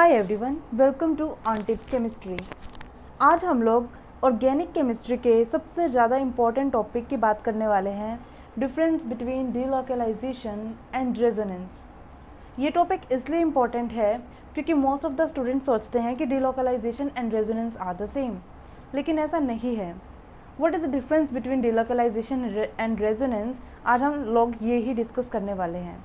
Hi everyone, welcome to on tips chemistry. आज हम लोग ऑर्गेनिक केमिस्ट्री के सबसे ज़्यादा इम्पॉर्टेंट टॉपिक की बात करने वाले हैं, difference between delocalisation and resonance. ये टॉपिक इसलिए इम्पॉर्टेंट है क्योंकि मोस्ट ऑफ द स्टूडेंट्स सोचते हैं कि delocalisation and resonance are the same, लेकिन ऐसा नहीं है। What is the difference between delocalisation and resonance, आज हम लोग ये ही डिस्कस करने वाले हैं।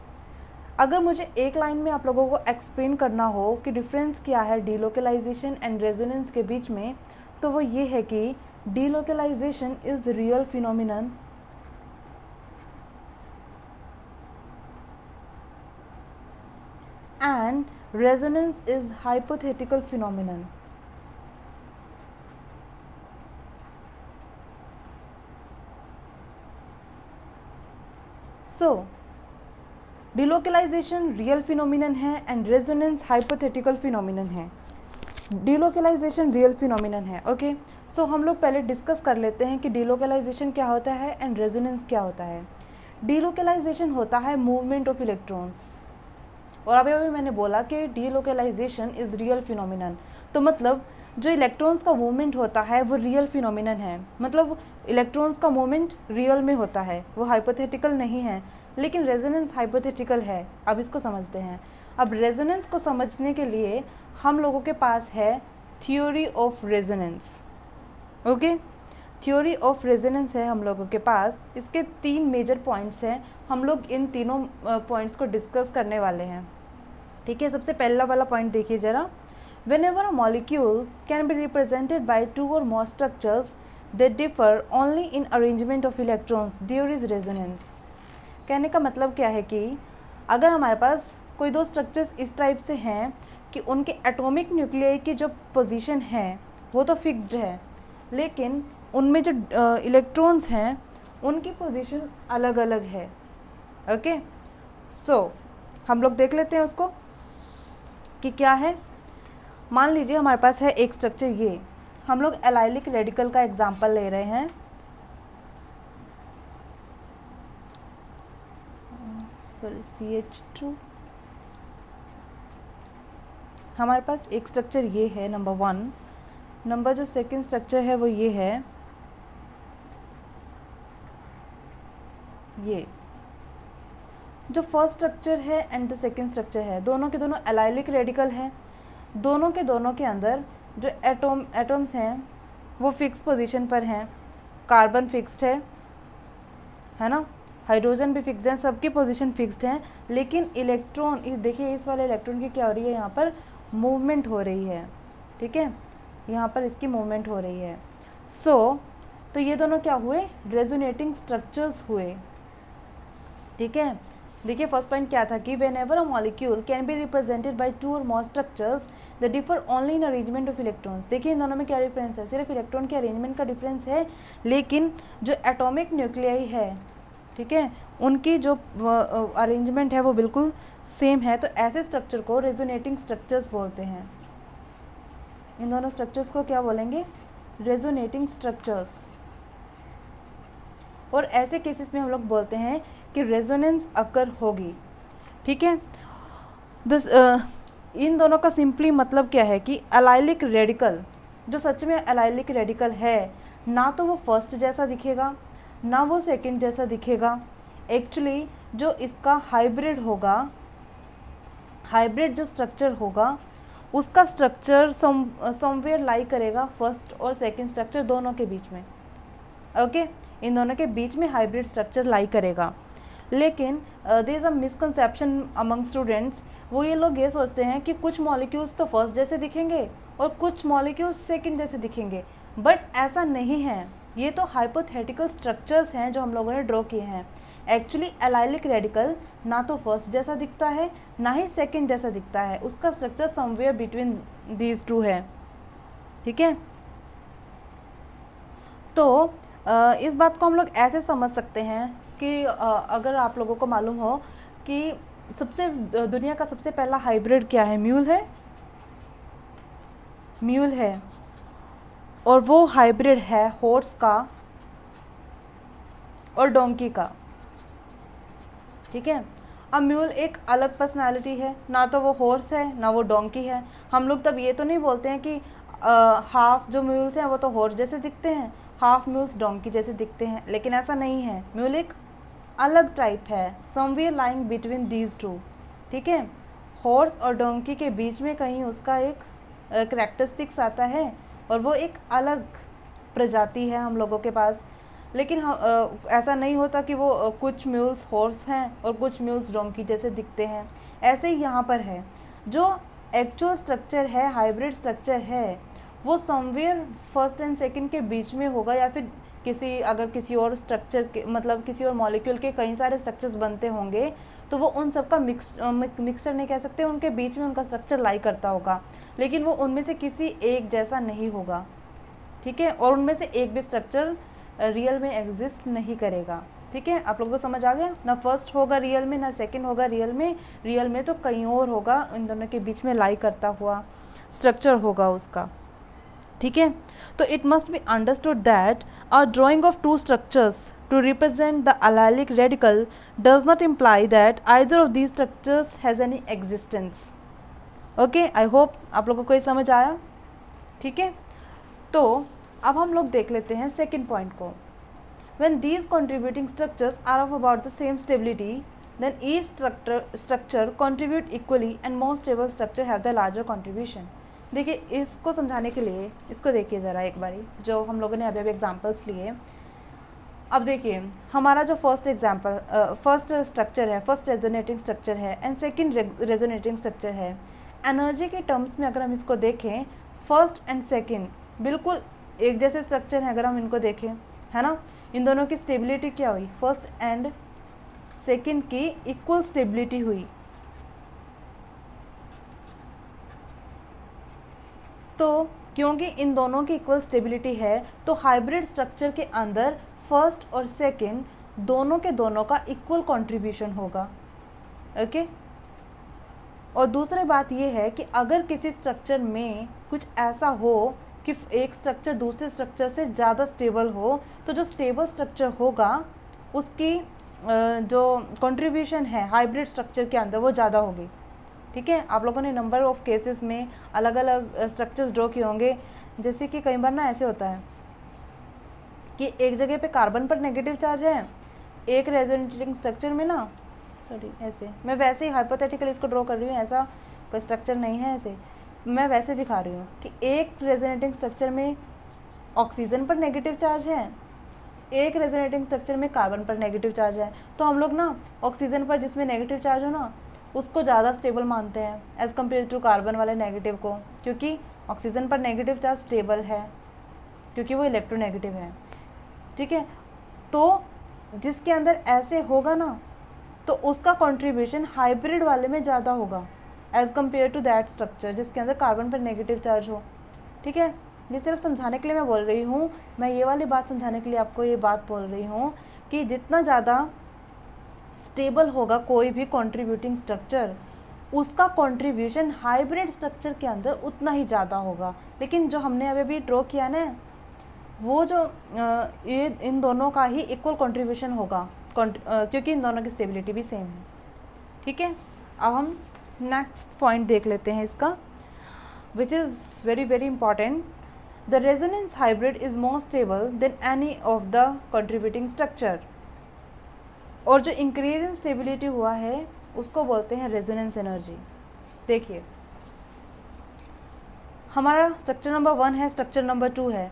अगर मुझे एक लाइन में आप लोगों को एक्सप्लेन करना हो कि डिफरेंस क्या है डिलोकलाइजेशन एंड रेजोनेंस के बीच में, तो वो ये है कि delocalisation is real phenomenon and resonance is hypothetical phenomenon. So delocalisation real phenomenon है एंड रेजोनेंस हाइपोथेटिकल फिनोमिनन है। डिलोकलाइजेशन रियल फिनोमिनन है, ओके। सो हम लोग पहले डिस्कस कर लेते हैं कि डिलोकलाइजेशन क्या होता है एंड रेजोनेंस क्या होता है। डिलोकलाइजेशन होता है मूवमेंट ऑफ इलेक्ट्रॉन्स, और अभी अभी मैंने बोला कि डिलोकलाइजेशन इज़ रियल फिनोमिनन, तो मतलब जो इलेक्ट्रॉन्स का मूवमेंट होता है वो रियल फिनोमिनन है, मतलब इलेक्ट्रॉन्स का मूवमेंट रियल में होता है, वो हाइपोथेटिकल नहीं है। लेकिन रेजोनेंस हाइपोथेटिकल है। अब इसको समझते हैं। अब रेजोनेंस को समझने के लिए हम लोगों के पास है theory of resonance, okay. Theory of resonance है हम लोगों के पास। इसके 3 मेजर पॉइंट्स हैं, हम लोग इन तीनों पॉइंट्स को डिस्कस करने वाले हैं, ठीक है। सबसे पहला वाला पॉइंट देखिए ज़रा। Whenever a molecule can be represented by 2 or more structures that differ only in arrangement of electrons, there is resonance। कहने का मतलब क्या है कि अगर हमारे पास कोई 2 स्ट्रक्चर्स इस टाइप से हैं कि उनके एटॉमिक न्यूक्लियाई की जो पोजीशन है वो तो फिक्स्ड है, लेकिन उनमें जो इलेक्ट्रॉन्स हैं उनकी पोजीशन अलग अलग है, ओके। सो हम लोग देख लेते हैं उसको कि क्या है। मान लीजिए हमारे पास है एक स्ट्रक्चर, ये हम लोग एलाइलिक रेडिकल का एग्जांपल ले रहे हैं। Sorry, CH2। हमारे पास एक स्ट्रक्चर ये है, नंबर 1। नंबर जो सेकंड स्ट्रक्चर है वो ये है, ये जो फर्स्ट स्ट्रक्चर है एंड द सेकंड स्ट्रक्चर है, दोनों के दोनों एलाइलिक रेडिकल हैं। दोनों के अंदर जो एटम्स हैं वो फिक्स पोजीशन पर हैं। कार्बन फिक्स्ड है ना, हाइड्रोजन भी फिक्स्ड है, सबकी पोजीशन फिक्स्ड है। लेकिन इलेक्ट्रॉन, देखिए इस वाले इलेक्ट्रॉन की क्या हो रही है, यहाँ पर मूवमेंट हो रही है, ठीक है, यहाँ पर इसकी मूवमेंट हो रही है। तो ये दोनों क्या हुए, रेजोनेटिंग स्ट्रक्चर्स हुए, ठीक है। देखिए फर्स्ट पॉइंट क्या था कि whenever a molecule can be represented by 2 और more structures that differ only in arrangement of electrons. देखिए इन दोनों में क्या डिफरेंस है, सिर्फ इलेक्ट्रॉन के अरेंजमेंट का डिफरेंस है, लेकिन जो एटॉमिक न्यूक्लियाई है, ठीक है, उनकी जो अरेंजमेंट है वो बिल्कुल सेम है। तो ऐसे स्ट्रक्चर को रेजोनेटिंग स्ट्रक्चर्स बोलते हैं। इन दोनों स्ट्रक्चर्स को क्या बोलेंगे, रेजोनेटिंग स्ट्रक्चर्स। और ऐसे केसेस में हम लोग बोलते हैं कि रेजोनेंस अकर होगी, ठीक है। इन दोनों का सिंपली मतलब क्या है कि एलाइलिक रेडिकल, जो सच में एलाइलिक रेडिकल है, ना तो वो फर्स्ट जैसा दिखेगा ना वो सेकंड जैसा दिखेगा। एक्चुअली जो इसका हाइब्रिड होगा, हाइब्रिड जो स्ट्रक्चर होगा उसका स्ट्रक्चर समवेयर लाई करेगा फर्स्ट और सेकंड स्ट्रक्चर दोनों के बीच में, ओके। इन दोनों के बीच में हाइब्रिड स्ट्रक्चर लाई करेगा। लेकिन there is a misconception among students. वो ये लोग ये सोचते हैं कि कुछ मॉलिक्यूल्स तो फर्स्ट जैसे दिखेंगे और कुछ मॉलिक्यूल्स सेकंड जैसे दिखेंगे, बट ऐसा नहीं है। ये तो हाइपोथेटिकल स्ट्रक्चर्स हैं जो हम लोगों ने ड्रॉ किए हैं। एक्चुअली एलाइलिक रेडिकल ना तो फर्स्ट जैसा दिखता है ना ही सेकंड जैसा दिखता है, उसका structure somewhere between these two है, ठीक है। तो इस बात को हम लोग ऐसे समझ सकते हैं कि अगर आप लोगों को मालूम हो कि दुनिया का सबसे पहला हाइब्रिड क्या है, म्यूल है, और वो हाइब्रिड है हॉर्स का और डोंकी का, ठीक है। अब म्यूल एक अलग पर्सनालिटी है, ना तो वो हॉर्स है ना वो डोंकी है। हम लोग तब ये तो नहीं बोलते हैं कि हाफ जो म्यूल्स हैं वो तो हॉर्स जैसे दिखते हैं, हाफ म्यूल्स डोंकी जैसे दिखते हैं, लेकिन ऐसा नहीं है। म्यूल एक अलग टाइप है, somewhere lying between these two. ठीक है, हॉर्स और डोंकी के बीच में कहीं उसका एक करेक्टरिस्टिक्स आता है और वो एक अलग प्रजाति है हम लोगों के पास। लेकिन ऐसा नहीं होता कि वो कुछ म्यूल्स हॉर्स हैं और कुछ म्यूल्स डोंकी जैसे दिखते हैं। ऐसे ही यहाँ पर है, जो एक्चुअल स्ट्रक्चर है, हाइब्रिड स्ट्रक्चर है, वो समवेयर फर्स्ट एंड सेकंड के बीच में होगा, या फिर अगर किसी और स्ट्रक्चर के मतलब किसी और मॉलिक्यूल के कई सारे स्ट्रक्चर्स बनते होंगे तो वो उन सबका मिक्सचर नहीं कह सकते, उनके बीच में उनका स्ट्रक्चर लाई करता होगा, लेकिन वो उनमें से किसी एक जैसा नहीं होगा। ठीक है, और उनमें से एक भी स्ट्रक्चर रियल में एग्जिस्ट नहीं करेगा। ठीक है, आप लोगों को समझ आ गया? ना फर्स्ट होगा रियल में, ना सेकंड होगा रियल में तो कहीं और होगा, इन दोनों के बीच में लाई करता हुआ स्ट्रक्चर होगा उसका। ठीक है, तो it must be understood that a drawing of two structures to represent the allylic radical does not imply that either of these structures has any existence. Okay, I hope आप लोगों को ये समझ आया। ठीक है, तो अब हम लोग देख लेते हैं सेकंड पॉइंट को। When these contributing structures are of about the same stability, then each structure contribute equally and most stable structure have the larger contribution. देखिए, इसको समझाने के लिए इसको देखिए ज़रा एक बारी, जो हम लोगों ने अभी एग्जाम्पल्स लिए। अब देखिए, हमारा जो फर्स्ट स्ट्रक्चर है, फर्स्ट रेजोनेटिंग स्ट्रक्चर है एंड सेकंड रेजोनेटिंग स्ट्रक्चर है। एनर्जी के टर्म्स में अगर हम इसको देखें, फर्स्ट एंड सेकंड बिल्कुल एक जैसे स्ट्रक्चर है। अगर हम इनको देखें, है ना, इन दोनों की स्टेबिलिटी क्या हुई? फर्स्ट एंड सेकंड की इक्वल स्टेबिलिटी हुई। तो क्योंकि इन दोनों की इक्वल स्टेबिलिटी है तो हाइब्रिड स्ट्रक्चर के अंदर फर्स्ट और सेकंड दोनों के दोनों का इक्वल कंट्रीब्यूशन होगा। ओके, और दूसरी बात यह है कि अगर किसी स्ट्रक्चर में कुछ ऐसा हो कि एक स्ट्रक्चर दूसरे स्ट्रक्चर से ज़्यादा स्टेबल हो, तो जो स्टेबल स्ट्रक्चर होगा उसकी जो कंट्रीब्यूशन है हाइब्रिड स्ट्रक्चर के अंदर वो ज़्यादा होगी। ठीक है, आप लोगों ने नंबर ऑफ केसेस में अलग अलग स्ट्रक्चर्स ड्रॉ किए होंगे। जैसे कि कई बार ना ऐसे होता है कि एक जगह पे कार्बन पर नेगेटिव चार्ज है, एक रेजोनेटिंग स्ट्रक्चर में ना, सॉरी ऐसे मैं वैसे ही हाइपोथेटिकल इसको ड्रॉ कर रही हूँ, ऐसा कोई स्ट्रक्चर नहीं है, ऐसे मैं वैसे दिखा रही हूँ कि एक रेजोनेटिंग स्ट्रक्चर में ऑक्सीजन पर नेगेटिव चार्ज है, एक रेजोनेटिंग स्ट्रक्चर में कार्बन पर नेगेटिव चार्ज है। तो हम लोग ना ऑक्सीजन पर जिसमें नेगेटिव चार्ज हो ना उसको ज़्यादा स्टेबल मानते हैं एज़ कम्पेयर टू कार्बन वाले नेगेटिव को, क्योंकि ऑक्सीजन पर नेगेटिव चार्ज स्टेबल है क्योंकि वो इलेक्ट्रोनेगेटिव है। ठीक है, तो जिसके अंदर ऐसे होगा ना तो उसका कंट्रीब्यूशन हाइब्रिड वाले में ज़्यादा होगा as compare to that structure जिसके अंदर कार्बन पर नेगेटिव चार्ज हो। ठीक है, ये सिर्फ समझाने के लिए मैं बोल रही हूँ, मैं ये वाली बात समझाने के लिए आपको ये बात बोल रही हूँ कि जितना ज़्यादा स्टेबल होगा कोई भी कंट्रीब्यूटिंग स्ट्रक्चर, उसका कंट्रीब्यूशन हाइब्रिड स्ट्रक्चर के अंदर उतना ही ज़्यादा होगा। लेकिन जो हमने अभी ड्रॉ किया ना, वो जो ये इन दोनों का ही इक्वल कंट्रीब्यूशन होगा क्योंकि इन दोनों की स्टेबिलिटी भी सेम है। ठीक है, अब हम नेक्स्ट पॉइंट देख लेते हैं इसका, which is very very important. The resonance hybrid is more stable then any of the contributing structure. और जो इंक्रीज इन स्टेबिलिटी हुआ है उसको बोलते हैं रेजोनेंस एनर्जी। देखिए, हमारा स्ट्रक्चर नंबर 1 है, स्ट्रक्चर नंबर 2 है,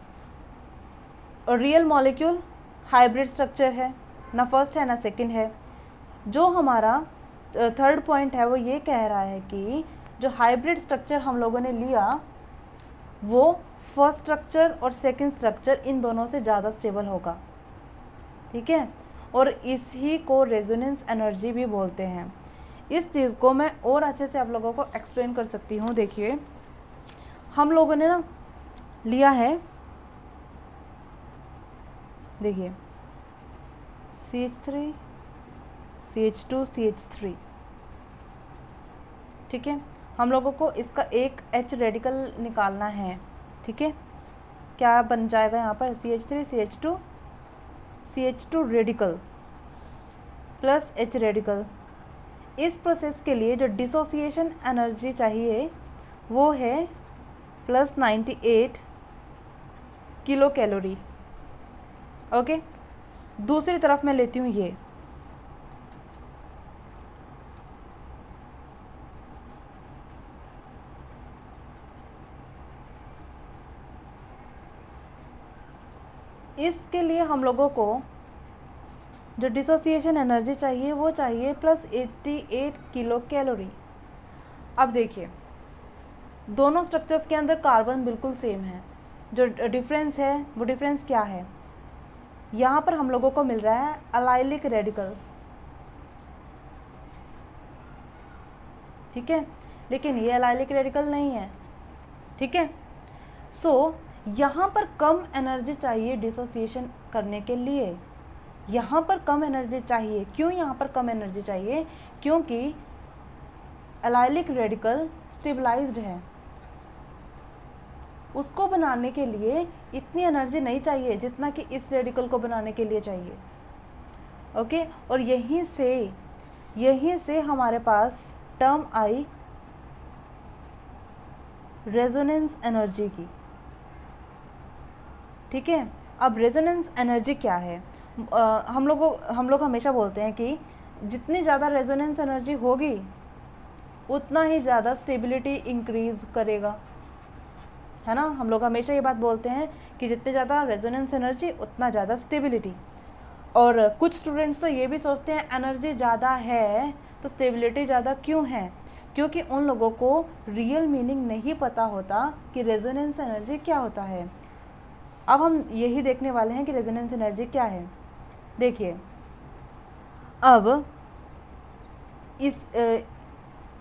और रियल मॉलिक्यूल हाइब्रिड स्ट्रक्चर है, ना फर्स्ट है ना सेकंड है। जो हमारा थर्ड पॉइंट है वो ये कह रहा है कि जो हाइब्रिड स्ट्रक्चर हम लोगों ने लिया वो फर्स्ट स्ट्रक्चर और सेकंड स्ट्रक्चर इन दोनों से ज़्यादा स्टेबल होगा। ठीक है, और इसी को रेजोनेंस एनर्जी भी बोलते हैं। इस चीज़ को मैं और अच्छे से आप लोगों को एक्सप्लेन कर सकती हूँ। देखिए, हम लोगों ने ना लिया है, देखिए CH3 CH2 CH3। ठीक है, हम लोगों को इसका एक H रेडिकल निकालना है। ठीक है, क्या बन जाएगा यहाँ पर? CH3 CH2 radical plus H radical, इस प्रोसेस के लिए जो डिसोसिएशन एनर्जी चाहिए वो है +98 किलो कैलोरी। ओके, दूसरी तरफ मैं लेती हूँ ये, इसके लिए हम लोगों को जो डिसोसिएशन एनर्जी चाहिए वो चाहिए +88 किलो कैलोरी। अब देखिए, दोनों स्ट्रक्चर्स के अंदर कार्बन बिल्कुल सेम है, जो डिफरेंस है वो डिफरेंस क्या है, यहाँ पर हम लोगों को मिल रहा है अलाइलिक रेडिकल, ठीक है, लेकिन ये अलाइलिक रेडिकल नहीं है, ठीक है। सो यहाँ पर कम एनर्जी चाहिए डिसोसिएशन करने के लिए, यहाँ पर कम एनर्जी चाहिए। क्यों यहाँ पर कम एनर्जी चाहिए? क्योंकि एलाइलिक रेडिकल स्टेबलाइज्ड है, उसको बनाने के लिए इतनी एनर्जी नहीं चाहिए जितना कि इस रेडिकल को बनाने के लिए चाहिए। ओके, और यहीं से हमारे पास टर्म आई रेजोनेंस एनर्जी की, ठीक है। अब रेजोनेंस एनर्जी क्या है? हम लोग हमेशा बोलते हैं कि जितनी ज़्यादा रेजोनेंस एनर्जी होगी उतना ही ज़्यादा स्टेबिलिटी इंक्रीज करेगा, है ना। हम लोग हमेशा ये बात बोलते हैं कि जितनी ज़्यादा रेजोनेंस एनर्जी उतना ज़्यादा स्टेबिलिटी। और कुछ स्टूडेंट्स तो ये भी सोचते हैं एनर्जी ज़्यादा है तो स्टेबिलिटी ज़्यादा क्यों है, क्योंकि उन लोगों को रियल मीनिंग नहीं पता होता कि रेजोनेंस एनर्जी क्या होता है। अब हम यही देखने वाले हैं कि रेजोनेंस एनर्जी क्या है। देखिए, अब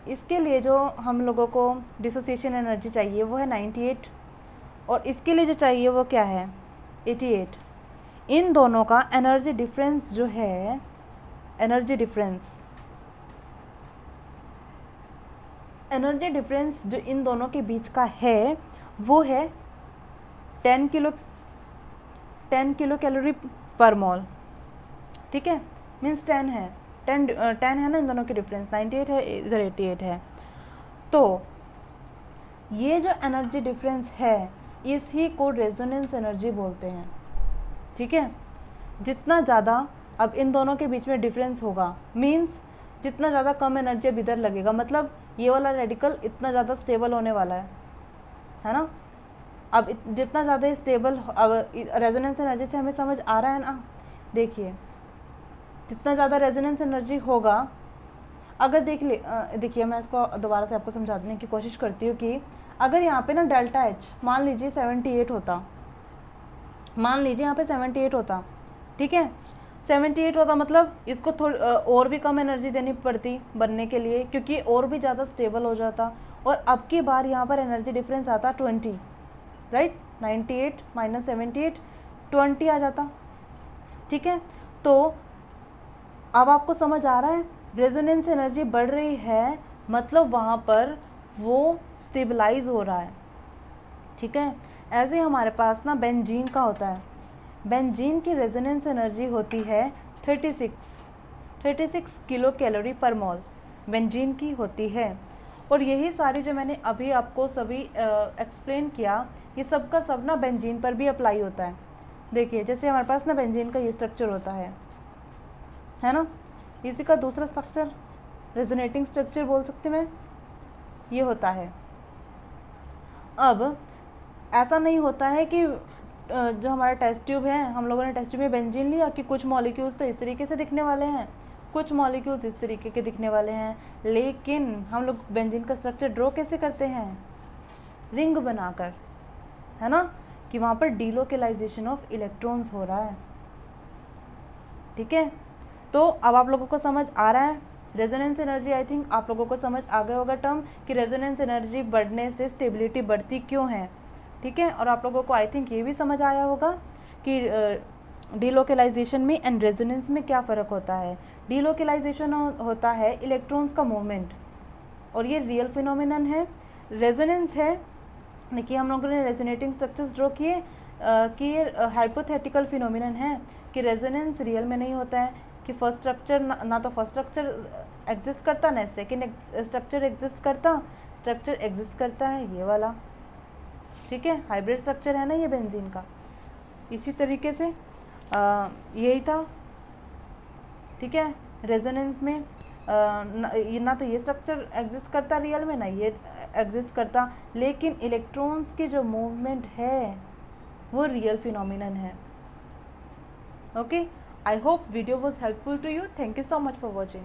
इसके लिए जो हम लोगों को डिसोसिएशन एनर्जी चाहिए वो है 98, और इसके लिए जो चाहिए वो क्या है 88। इन दोनों का एनर्जी डिफरेंस जो है, एनर्जी डिफरेंस जो इन दोनों के बीच का है वो है 10 किलो कैलोरी पर मोल, ठीक है। मीन्स 10 है, 10 है ना इन दोनों के डिफरेंस, 98 है इधर 88 है। तो ये जो एनर्जी डिफरेंस है इसी को रेजोनेंस एनर्जी बोलते हैं, ठीक है। जितना ज़्यादा अब इन दोनों के बीच में डिफरेंस होगा, मीन्स जितना ज़्यादा कम एनर्जी अब इधर लगेगा, मतलब ये वाला रेडिकल इतना ज़्यादा स्टेबल होने वाला है ना। अब जितना ज़्यादा स्टेबल, अब रेजोनेंस एनर्जी से हमें समझ आ रहा है ना। देखिए, जितना ज़्यादा रेजोनेंस एनर्जी होगा, अगर देखिए मैं इसको दोबारा से आपको समझाने की कोशिश करती हूँ कि अगर यहाँ पे ना डेल्टा एच मान लीजिए 78 होता, मान लीजिए यहाँ पे 78 होता, ठीक है। 78 होता मतलब इसको थोड़ी और भी कम एनर्जी देनी पड़ती बनने के लिए, क्योंकि और भी ज़्यादा स्टेबल हो जाता। और अब की बार यहाँ पर एनर्जी डिफरेंस आता 20, राइट। 98 - 78 20 आ जाता, ठीक है। तो अब आपको समझ आ रहा है, रेजोनेंस एनर्जी बढ़ रही है मतलब वहाँ पर वो स्टेबलाइज हो रहा है, ठीक है। ऐसे हमारे पास ना बेंजीन का होता है, बेंजीन की रेजोनेंस एनर्जी होती है 36 किलो कैलोरी पर मोल बेंजीन की होती है। और यही सारी जो मैंने अभी आपको सभी एक्सप्लेन किया, ये सब का सब ना बेंजीन पर भी अप्लाई होता है। देखिए, जैसे हमारे पास ना बेंजीन का ये स्ट्रक्चर होता है ना, इसी का दूसरा स्ट्रक्चर रेजोनेटिंग स्ट्रक्चर बोल सकते मैं, ये होता है। अब ऐसा नहीं होता है कि जो हमारा टेस्ट ट्यूब है, हम लोगों ने टेस्ट ट्यूब में बेंजीन लिया कि कुछ मॉलिक्यूल्स तो इस तरीके से दिखने वाले हैं, कुछ मॉलिक्यूल्स इस तरीके के दिखने वाले हैं, लेकिन हम लोग बेंजीन का स्ट्रक्चर ड्रॉ कैसे करते हैं, रिंग बनाकर, है ना, कि वहाँ पर डीलोकेलाइजेशन ऑफ इलेक्ट्रॉन्स हो रहा है, ठीक है। तो अब आप लोगों को समझ आ रहा है रेजोनेंस एनर्जी, आई थिंक आप लोगों को समझ आ गया होगा टर्म कि रेजोनेंस एनर्जी बढ़ने से स्टेबिलिटी बढ़ती क्यों है, ठीक है। और आप लोगों को आई थिंक ये भी समझ आया होगा कि डीलोकेलाइजेशन में एंड रेजोनेंस में क्या फ़र्क होता है। डीलोकेलाइजेशन होता है इलेक्ट्रॉन्स का मूवमेंट, और ये रियल फिनोमिनन है। रेजोनेंस है, देखिए हम लोगों ने रेजोनेटिंग स्ट्रक्चर्स ड्रॉ किए कि ये हाइपोथेटिकल फिनोमिनन है, कि रेजोनेंस रियल में नहीं होता है, कि फर्स्ट स्ट्रक्चर ना तो फर्स्ट स्ट्रक्चर एग्जिस्ट करता, ना सेकेंड स्ट्रक्चर एग्जिस्ट करता। स्ट्रक्चर एग्जिस्ट करता है ये वाला, ठीक है, हाइब्रिड स्ट्रक्चर है ना ये बेंजीन का। इसी तरीके से यही था, ठीक है। रेजोनेंस में ना तो ये स्ट्रक्चर एग्जिस्ट करता रियल में, ना ये एग्जिस्ट करता, लेकिन इलेक्ट्रॉन्स की जो मूवमेंट है वो रियल फिनोमिनन है। Okay, I hope video was helpful to you. Thank you so much for watching.